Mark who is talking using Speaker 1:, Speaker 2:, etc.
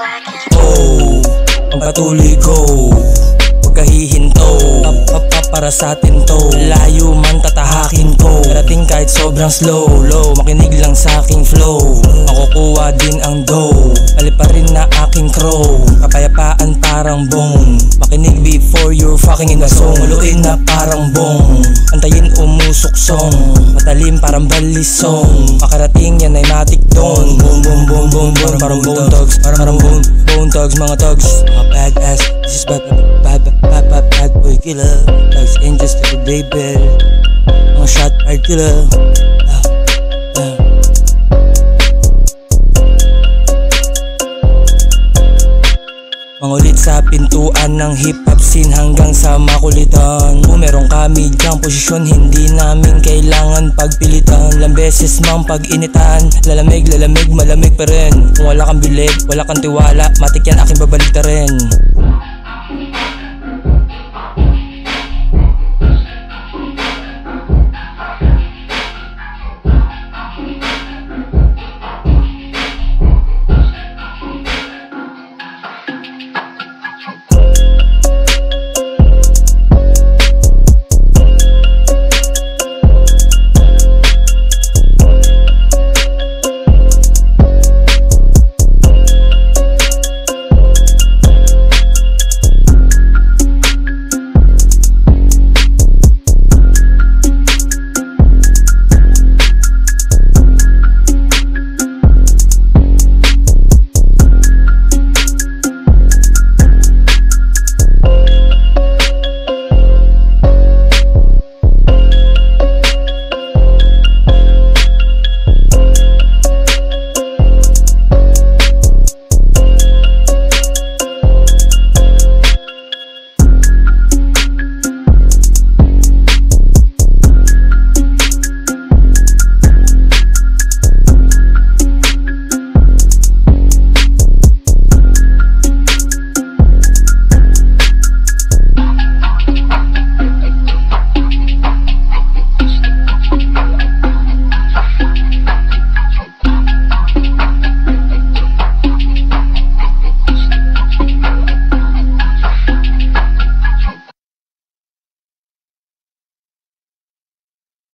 Speaker 1: Oh, pagpatuloy ko, huwag kahihinto. Para sa atin to, layo man tatahakin ko. Darating kahit sobrang slow, low, makinig lang sa aking flow. Makukuha din ang dough, pali pa rin na aking crow. Kapayapaan parang bong, makinig before you're fucking in the song. Uluin na parang bong, antayin umusok song. Matalim parang balisong, makarating yan ay matik don. Boom boom boom boom boom, parang bone thugs, parang bone thugs, mga thugs, mga badass. This is bad boy killer. Thugs ain't just a baby, mga shot hard killer. Mangulit sa pintuan ng hip-hop scene hanggang sa makulitan. Kung meron kami dyang posisyon, hindi namin kailangan pagpilitan. Ilang beses mang pag-initan, lalamig, malamig pa rin. Kung wala kang bilib, wala kang tiwala, matik yan aking babalik na rin.